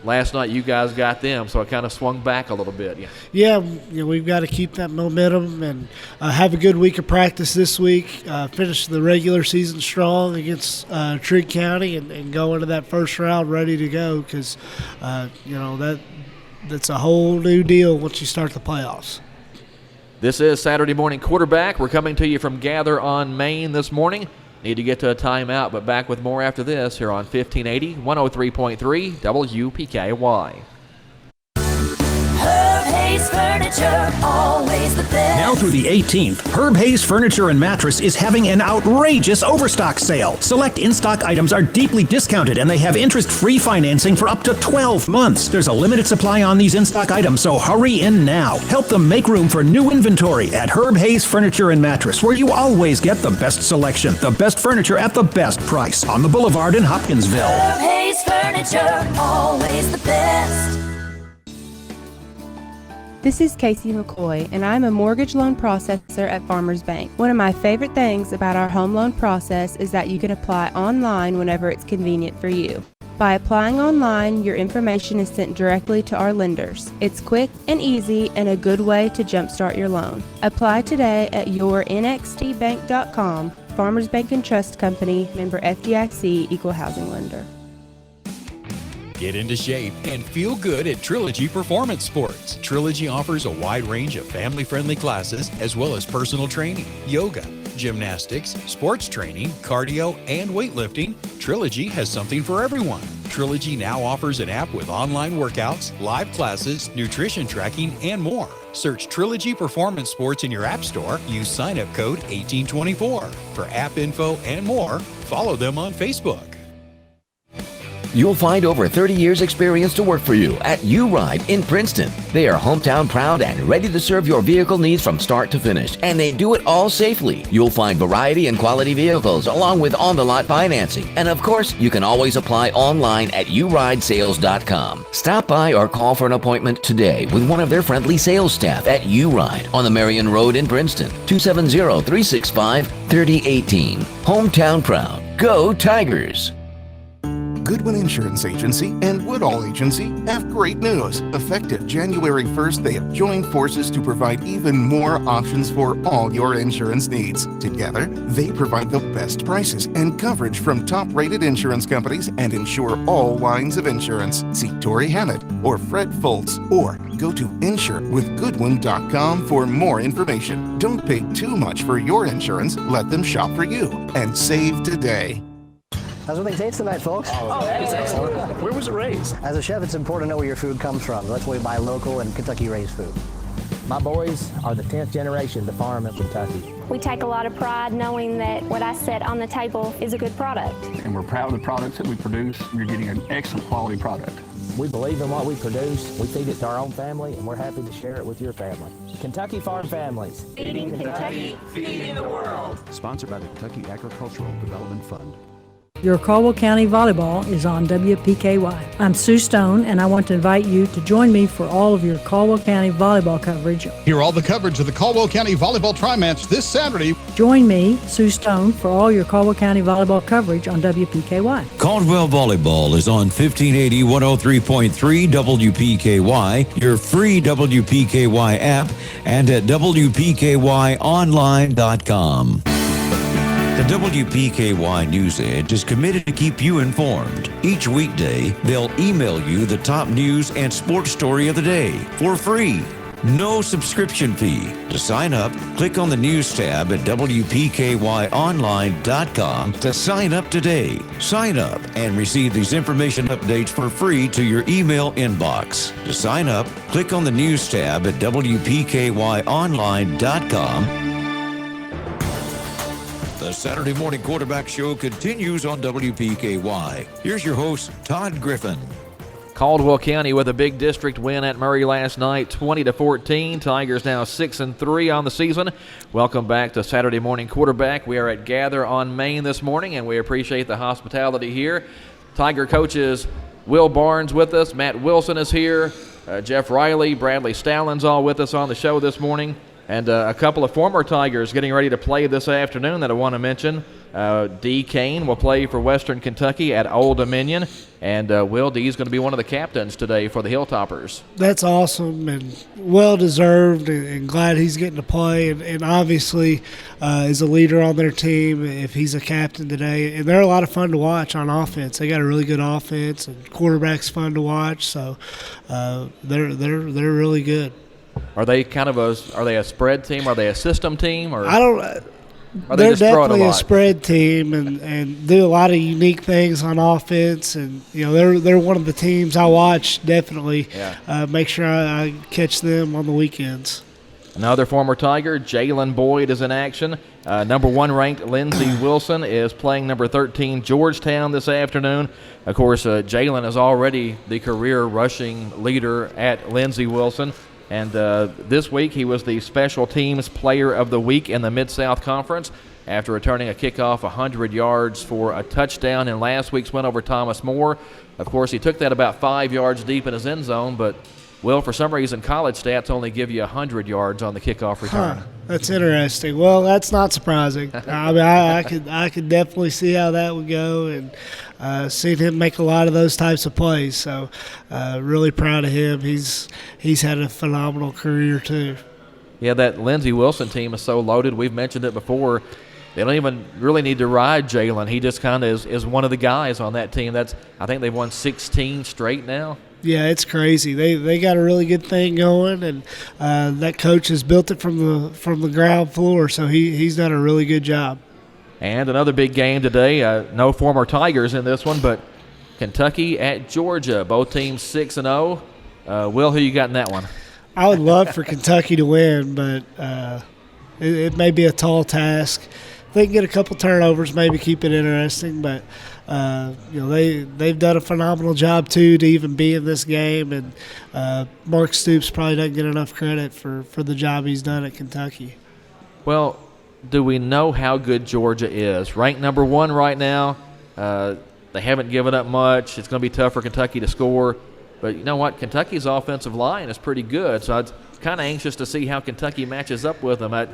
last night you guys got them, so it kind of swung back a little bit. Yeah, we've got to keep that momentum and have a good week of practice this week. Finish the regular season strong against Trigg County and go into that first round ready to go, because that's a whole new deal once you start the playoffs. This is Saturday Morning Quarterback. We're coming to you from Gather on Main this morning. Need to get to a timeout, but back with more after this here on 1580, 103.3 WPKY. Herb Hayes Furniture, always the best. Now through the 18th, Herb Hayes Furniture and Mattress is having an outrageous overstock sale. Select in-stock items are deeply discounted, and they have interest-free financing for up to 12 months. There's a limited supply on these in-stock items, so hurry in now. Help them make room for new inventory at Herb Hayes Furniture and Mattress, where you always get the best selection, the best furniture at the best price on the Boulevard in Hopkinsville. Herb Hayes Furniture, always the best. This is Casey McCoy, and I'm a mortgage loan processor at Farmers Bank. One of my favorite things about our home loan process is that you can apply online whenever it's convenient for you. By applying online, your information is sent directly to our lenders. It's quick and easy and a good way to jumpstart your loan. Apply today at yournxtbank.com. Farmers Bank and Trust Company, member FDIC, equal housing lender. Get into shape and feel good at Trilogy Performance Sports. Trilogy offers a wide range of family-friendly classes as well as personal training, yoga, gymnastics, sports training, cardio, and weightlifting. Trilogy has something for everyone. Trilogy now offers an app with online workouts, live classes, nutrition tracking, and more. Search Trilogy Performance Sports in your app store. Use sign-up code 1824. For app info and more, follow them on Facebook. You'll find over 30 years experience to work for you at U-Ride in Princeton. They are hometown proud and ready to serve your vehicle needs from start to finish, and they do it all safely. You'll find variety and quality vehicles along with on-the-lot financing. And of course, you can always apply online at uridesales.com. Stop by or call for an appointment today with one of their friendly sales staff at U-Ride on the Marion Road in Princeton, 270-365-3018. Hometown proud. Go Tigers! Goodwin Insurance Agency and Woodall Agency have great news. Effective January 1st, they have joined forces to provide even more options for all your insurance needs. Together, they provide the best prices and coverage from top-rated insurance companies and insure all lines of insurance. See Tori Hammett or Fred Foltz, or go to insurewithgoodwin.com for more information. Don't pay too much for your insurance. Let them shop for you and save today. How's everything taste tonight, folks? Oh, it's excellent. Where was it raised? As a chef, it's important to know where your food comes from. That's why we buy local and Kentucky-raised food. My boys are the 10th generation to farm in Kentucky. We take a lot of pride knowing that what I set on the table is a good product. And we're proud of the products that we produce. You're getting an excellent quality product. We believe in what we produce. We feed it to our own family, and we're happy to share it with your family. Kentucky Farm Families. Feeding Kentucky, feeding the world. Sponsored by the Kentucky Agricultural Development Fund. Your Caldwell County Volleyball is on WPKY. I'm Sue Stone, and I want to invite you to join me for all of your Caldwell County volleyball coverage. Hear all the coverage of the Caldwell County Volleyball Tri-Match this Saturday. Join me, Sue Stone, for all your Caldwell County volleyball coverage on WPKY. Caldwell Volleyball is on 1580 103.3 WPKY, your free WPKY app, and at WPKYonline.com. The WPKY News Edge is committed to keep you informed. Each weekday, they'll email you the top news and sports story of the day for free. No subscription fee. To sign up, click on the news tab at WPKYonline.com to sign up today. Sign up and receive these information updates for free to your email inbox. To sign up, click on the news tab at WPKYonline.com. The Saturday Morning Quarterback Show continues on WPKY. Here's your host, Todd Griffin. Caldwell County with a big district win at Murray last night, 20-14. Tigers now 6-3 on the season. Welcome back to Saturday Morning Quarterback. We are at Gather on Main this morning, and we appreciate the hospitality here. Tiger coaches Will Barnes with us. Matt Wilson is here. Jeff Riley, Bradley Stallings all with us on the show this morning. And a couple of former Tigers getting ready to play this afternoon that I want to mention. D. Kane will play for Western Kentucky at Old Dominion. And Will D is going to be one of the captains today for the Hilltoppers. That's awesome and well-deserved, and glad he's getting to play. And obviously is a leader on their team if he's a captain today. And they're a lot of fun to watch on offense. They got a really good offense, and quarterback's fun to watch. So they're really good. Are they are they a spread team? Are they a system team? Or I don't. They're definitely a spread team and do a lot of unique things on offense. And they're one of the teams I watch definitely. Yeah. Make sure I catch them on the weekends. Another former Tiger, Jalen Boyd, is in action. Number 1 ranked Lindsey Wilson is playing number 13 Georgetown this afternoon. Of course, Jalen is already the career rushing leader at Lindsey Wilson. And this week he was the Special Teams Player of the Week in the Mid-South Conference after returning a kickoff 100 yards for a touchdown in last week's win over Thomas More. Of course, he took that about 5 yards deep in his end zone, but, Will, for some reason, college stats only give you 100 yards on the kickoff return. That's interesting. Well, that's not surprising. I mean, I could definitely see how that would go, and seen him make a lot of those types of plays. So, really proud of him. He's had a phenomenal career too. Yeah, that Lindsey Wilson team is so loaded. We've mentioned it before. They don't even really need to ride Jalen. He just kind of is one of the guys on that team. I think they've won 16 straight now. Yeah, it's crazy. They got a really good thing going, and that coach has built it from the ground floor. So he's done a really good job. And another big game today. No former Tigers in this one, but Kentucky at Georgia. Both teams 6-0. Will, who you got in that one? I would love for Kentucky to win, but it may be a tall task. If they can get a couple turnovers, maybe keep it interesting, but. They've done a phenomenal job too to even be in this game, and Mark Stoops probably doesn't get enough credit for the job he's done at Kentucky. Well, do we know how good Georgia is? Ranked number 1 right now. They haven't given up much. It's going to be tough for Kentucky to score, but you know what? Kentucky's offensive line is pretty good, so I'm kind of anxious to see how Kentucky matches up with them.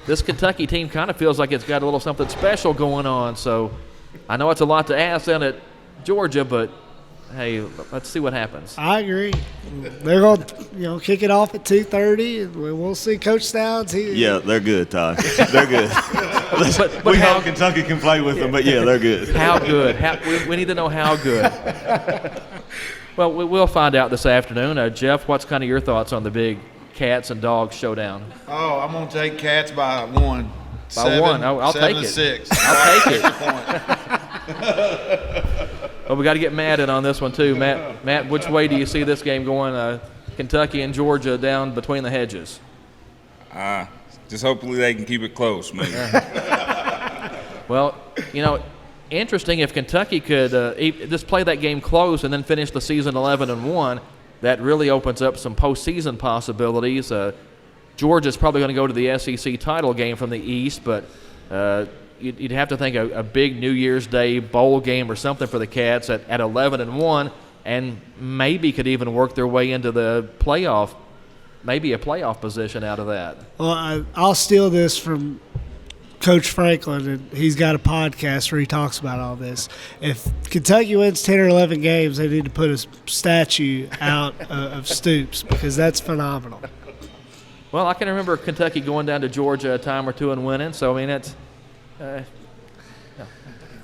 This Kentucky team kind of feels like it's got a little something special going on. So I know it's a lot to ask down at Georgia, but, hey, let's see what happens. I agree. They're going to kick it off at 2:30, and we'll see Coach Stallings. Yeah, they're good, Todd. They're good. we hope Kentucky can play with them, but, yeah, they're good. How good? We need to know how good. Well, we'll find out this afternoon. Jeff, what's kind of your thoughts on the big Cats and Dogs showdown? Oh, I'm going to take Cats by 1. By 1? I'll take it. 7-6. I'll take it. Well, we got to get Matt in on this one too. Matt, which way do you see this game going? Kentucky and Georgia down between the hedges. Just hopefully they can keep it close, maybe. Well, interesting if Kentucky could just play that game close and then finish the season 11-1. That really opens up some postseason possibilities. Georgia's probably going to go to the SEC title game from the East, but you'd have to think a big New Year's Day bowl game or something for the Cats at 11-1, and maybe could even work their way into the playoff, maybe a playoff position out of that. Well, I'll steal this from Coach Franklin, and he's got a podcast where he talks about all this. If Kentucky wins 10 or 11 games, they need to put a statue out of Stoops, because that's phenomenal. Well, I can remember Kentucky going down to Georgia a time or two and winning. So, I mean, it's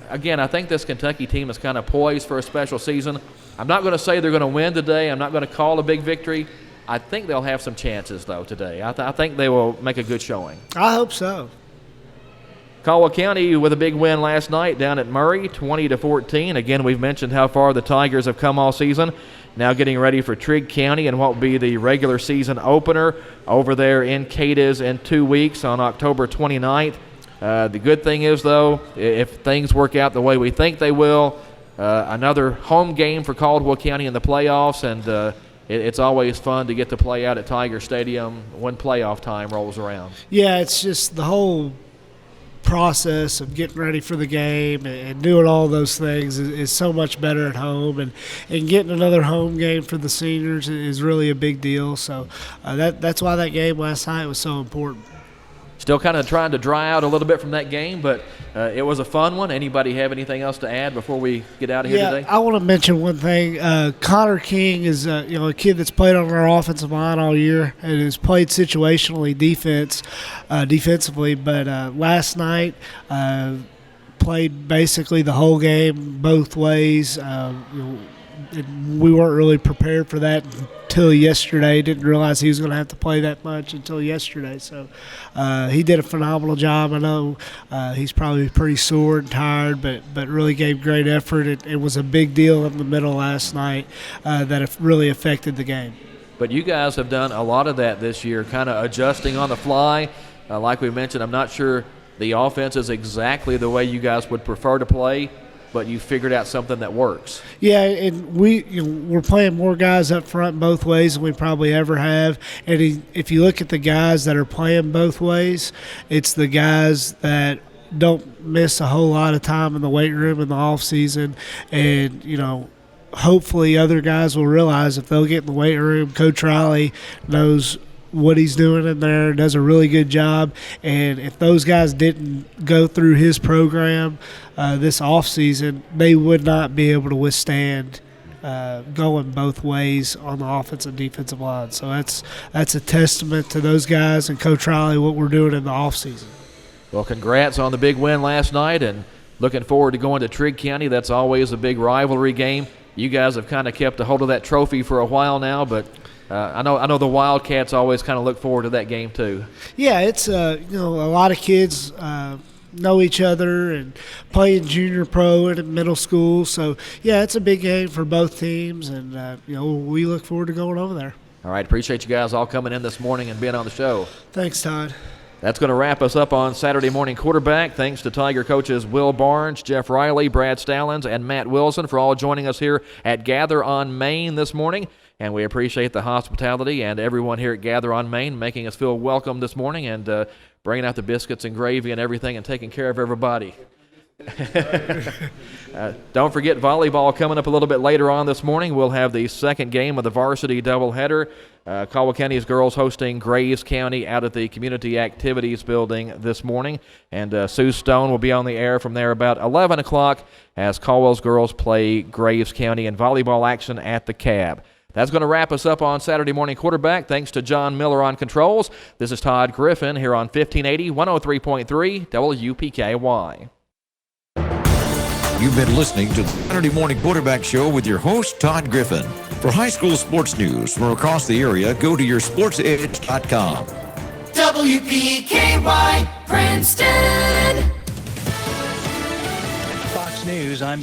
again, I think this Kentucky team is kind of poised for a special season. I'm not going to say they're going to win today. I'm not going to call a big victory. I think they'll have some chances, though, today. I think they will make a good showing. I hope so. Caldwell County with a big win last night down at Murray, 20-14. Again, we've mentioned how far the Tigers have come all season. Now getting ready for Trigg County and what will be the regular season opener over there in Cadiz in 2 weeks on October 29th. The good thing is, though, if things work out the way we think they will, another home game for Caldwell County in the playoffs, and it's always fun to get to play out at Tiger Stadium when playoff time rolls around. Yeah, it's just the whole process of getting ready for the game and doing all those things is so much better at home, and getting another home game for the seniors is really a big deal. So that's why that game last night was so important. Still kind of trying to dry out a little bit from that game, but it was a fun one. Anybody have anything else to add before we get out of here today? I want to mention one thing. Connor King is a kid that's played on our offensive line all year and has played situationally defensively, but last night played basically the whole game both ways. We weren't really prepared for that until yesterday. Didn't realize he was going to have to play that much until yesterday. So he did a phenomenal job. I know he's probably pretty sore and tired, but really gave great effort. It was a big deal in the middle last night that it really affected the game. But you guys have done a lot of that this year, kind of adjusting on the fly. Like we mentioned, I'm not sure the offense is exactly the way you guys would prefer to play, but you figured out something that works. Yeah, and we're playing more guys up front both ways than we probably ever have. And if you look at the guys that are playing both ways, it's the guys that don't miss a whole lot of time in the weight room in the off season. And hopefully other guys will realize if they'll get in the weight room, Coach Riley knows what he's doing in there, does a really good job. And if those guys didn't go through his program this offseason, they would not be able to withstand going both ways on the offensive and defensive line. So that's a testament to those guys and Coach Riley, what we're doing in the offseason. Well, congrats on the big win last night, and looking forward to going to Trigg County. That's always a big rivalry game. You guys have kind of kept a hold of that trophy for a while now, but I know the Wildcats always kind of look forward to that game too. Yeah, it's a lot of kids know each other and playing junior pro and in middle school. So yeah, it's a big game for both teams, and we look forward to going over there. All right, appreciate you guys all coming in this morning and being on the show. Thanks, Todd. That's going to wrap us up on Saturday Morning Quarterback. Thanks to Tiger coaches Will Barnes, Jeff Riley, Brad Stallings, and Matt Wilson for all joining us here at Gather on Main this morning. And we appreciate the hospitality and everyone here at Gather on Main making us feel welcome this morning and bringing out the biscuits and gravy and everything and taking care of everybody. Don't forget volleyball coming up a little bit later on this morning. We'll have the second game of the varsity doubleheader. Caldwell County's girls hosting Graves County out at the Community Activities Building this morning. And Sue Stone will be on the air from there about 11 o'clock as Caldwell's girls play Graves County in volleyball action at the Cab. That's going to wrap us up on Saturday Morning Quarterback. Thanks to John Miller on controls. This is Todd Griffin here on 1580, 103.3 WPKY. You've been listening to the Saturday Morning Quarterback Show with your host, Todd Griffin. For high school sports news from across the area, go to yoursportsedge.com. WPKY Princeton. Fox News, I'm